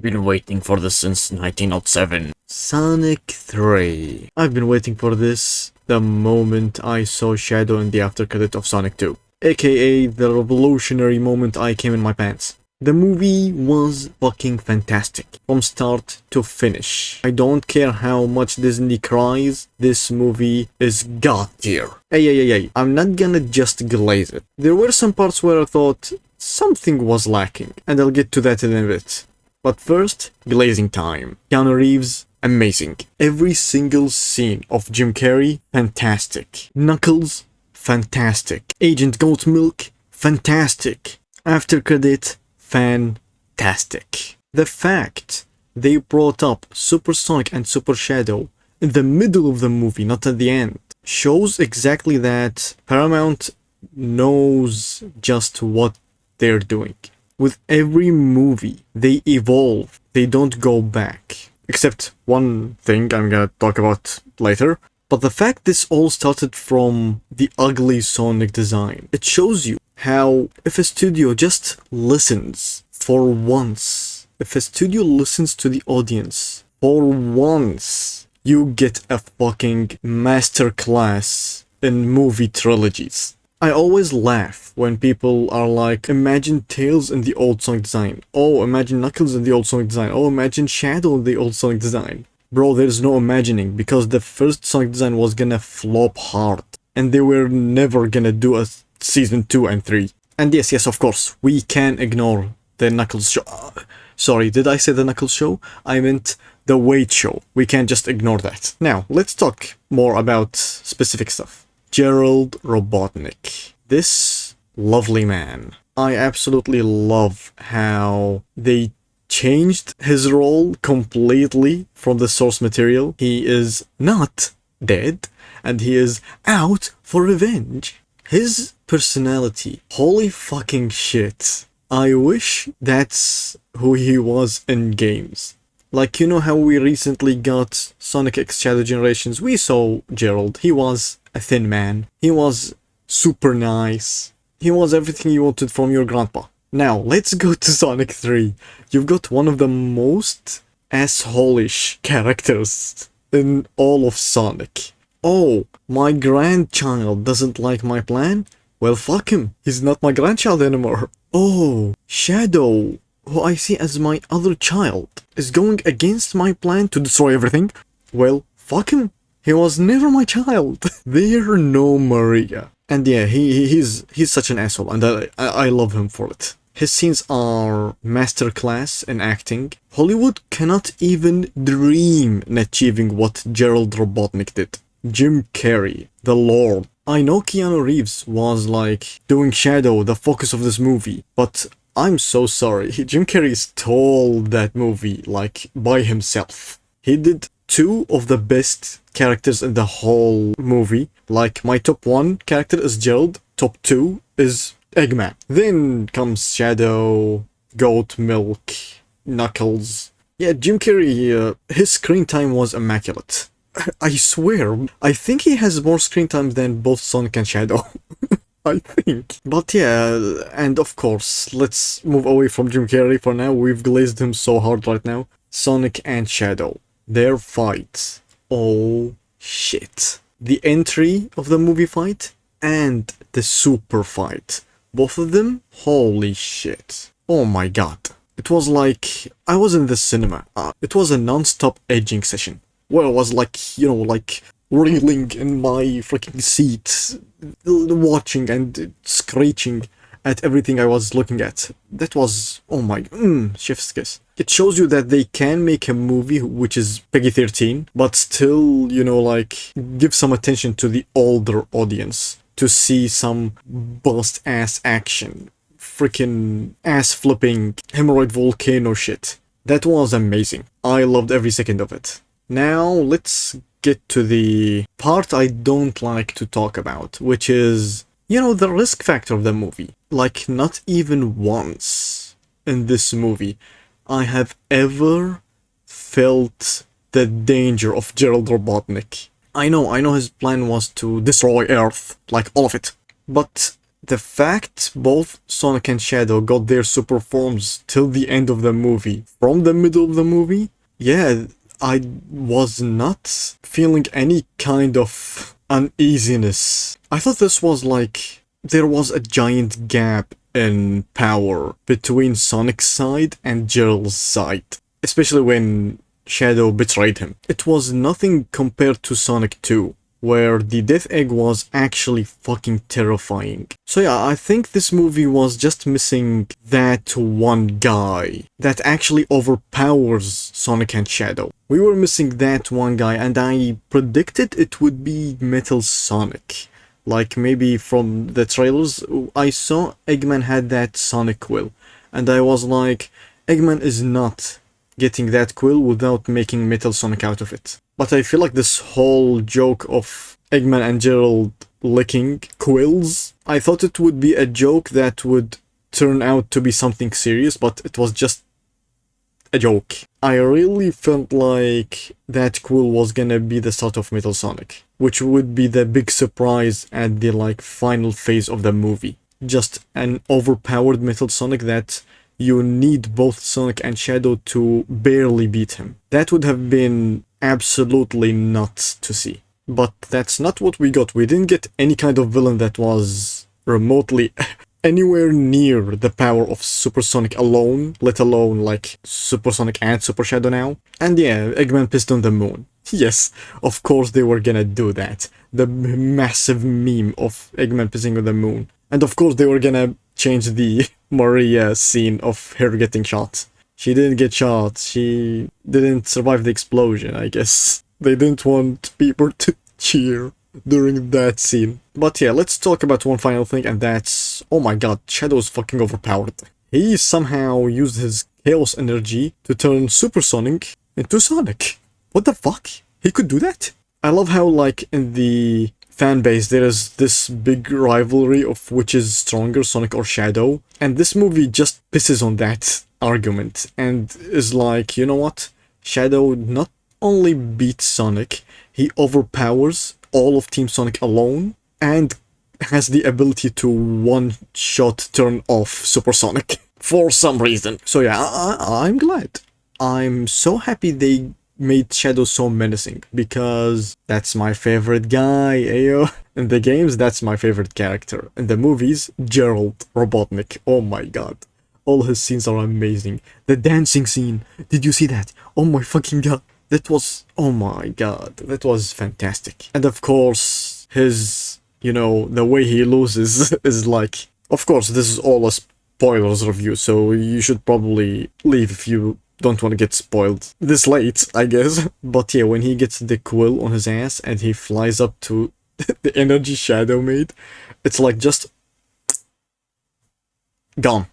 Been waiting for this since 1907. Sonic 3. I've been waiting for this the moment I saw Shadow in the after credit of Sonic 2, aka the revolutionary moment I came in my pants. The movie was fucking fantastic, from start to finish. I don't care how much Disney cries, this movie is god tier. Hey, I'm not gonna just glaze it. There were some parts where I thought something was lacking, and I'll get to that in a bit. But first, glazing time. Keanu Reeves, amazing. Every single scene of Jim Carrey, fantastic. Knuckles, fantastic. Agent Goatmilk, fantastic. After credit, fantastic. The fact they brought up Super Sonic and Super Shadow in the middle of the movie, not at the end, shows exactly that Paramount knows just what they're doing. With every movie, they evolve, they don't go back. Except one thing I'm gonna talk about later. But the fact this all started from the ugly Sonic design, it shows you how if a studio just listens for once, if a studio listens to the audience for once, you get a fucking masterclass in movie trilogies. I always laugh when people are like, imagine Tails in the old Sonic design. Oh, imagine Knuckles in the old Sonic design. Oh, imagine Shadow in the old Sonic design. Bro, there's no imagining, because the first Sonic design was gonna flop hard. And they were never gonna do a season 2 and 3. And yes, of course, we can't ignore the Knuckles show. Sorry, did I say the Knuckles show? I meant the Wade show. We can't just ignore that. Now, let's talk more about specific stuff. Gerald Robotnik. This lovely man. I absolutely love how they changed his role completely from the source material. He is not dead, and he is out for revenge. His personality, holy fucking shit. I wish that's who he was in games. Like, you know how we recently got Sonic X Shadow Generations? We saw Gerald. He was a thin man. He was super nice. He was everything you wanted from your grandpa. Now, let's go to Sonic 3. You've got one of the most asshole-ish characters in all of Sonic. Oh, my grandchild doesn't like my plan? Well, fuck him. He's not my grandchild anymore. Oh, Shadow, who I see as my other child, is going against my plan to destroy everything? Well, fuck him. He was never my child. They're no Maria. And yeah, he's such an asshole, and I love him for it. His scenes are masterclass in acting. Hollywood cannot even dream in achieving what Gerald Robotnik did. Jim Carrey, the Lord. I know Keanu Reeves was like doing Shadow, the focus of this movie, but I'm so sorry. Jim Carrey stole that movie like by himself. He did two of the best characters in the whole movie. Like, my top 1 character is Gerald, top 2 is Eggman. Then comes Shadow, Goatmilk, Knuckles. Yeah, Jim Carrey, his screen time was immaculate. I swear, I think he has more screen time than both Sonic and Shadow. I think. But yeah, and of course, let's move away from Jim Carrey for now. We've glazed him so hard right now. Sonic and Shadow. Their fight. Oh shit. The entry of the movie fight and the super fight. Both of them, holy shit. Oh my god. It was like I was in the cinema. It was a non-stop edging session. Where I was like, you know, like reeling in my freaking seat, watching and screeching at everything I was looking at. That was, oh my, chef's kiss. It shows you that they can make a movie which is PG-13, but still, you know, like, give some attention to the older audience to see some bust-ass action. Freaking ass-flipping hemorrhoid volcano shit. That was amazing. I loved every second of it. Now, let's get to the part I don't like to talk about, which is, you know, the risk factor of the movie. Like, not even once in this movie I have ever felt the danger of Gerald Robotnik. I know his plan was to destroy Earth, like all of it. But the fact both Sonic and Shadow got their super forms till the end of the movie, from the middle of the movie, yeah, I was not feeling any kind of uneasiness. I thought this was like there was a giant gap in power between Sonic's side and Gerald's side, especially when Shadow betrayed him. It was nothing compared to Sonic 2, where the Death Egg was actually fucking terrifying. So yeah, I think this movie was just missing that one guy that actually overpowers Sonic and Shadow. We were missing that one guy, and I predicted it would be Metal Sonic. Like maybe from the trailers, I saw Eggman had that Sonic quill, and I was like, Eggman is not getting that quill without making Metal Sonic out of it. But I feel like this whole joke of Eggman and Gerald licking quills, I thought it would be a joke that would turn out to be something serious, but it was just a joke. I really felt like that quill was gonna be the start of Metal Sonic, which would be the big surprise at the like final phase of the movie. Just an overpowered Metal Sonic that you need both Sonic and Shadow to barely beat him. That would have been absolutely nuts to see. But that's not what we got. We didn't get any kind of villain that was remotely anywhere near the power of Super Sonic alone, let alone like Super Sonic and Super Shadow now. And yeah, Eggman pissed on the moon. Yes, of course they were gonna do that. The massive meme of Eggman pissing on the moon. And of course they were gonna change the Maria scene of her getting shot. She didn't get shot, she didn't survive the explosion, I guess. They didn't want people to cheer during that scene. But yeah, let's talk about one final thing, and that's, oh my god, Shadow's fucking overpowered. He somehow used his chaos energy to turn Super Sonic into Sonic. What the fuck? He could do that? I love how, like, in the fan base there is this big rivalry of which is stronger, Sonic or Shadow, and this movie just pisses on that argument and is like, you know what? Shadow not only beats Sonic, he overpowers all of Team Sonic alone and has the ability to one-shot turn off Super Sonic for some reason. So yeah, I'm glad. I'm so happy they made Shadow so menacing, because that's my favorite guy, ayo. In the games, that's my favorite character. In the movies, Gerald Robotnik. Oh my god. All his scenes are amazing. The dancing scene, did you see that? Oh my fucking god. That was, oh my god, that was fantastic. And of course, his, you know, the way he loses is like, of course, this is all a spoilers review, so you should probably leave if you don't want to get spoiled this late, I guess. But yeah, when he gets the quill on his ass and he flies up to the energy Shadow made, it's like just gone.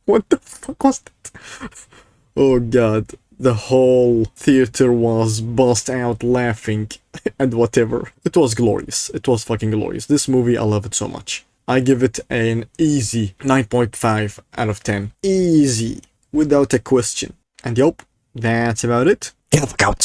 What the fuck was that? Oh god. The whole theater was bust out laughing and whatever. It was glorious. It was fucking glorious. This movie, I love it so much. I give it an easy 9.5 out of 10. Easy. Without a question. And yup, that's about it. Get the fuck out.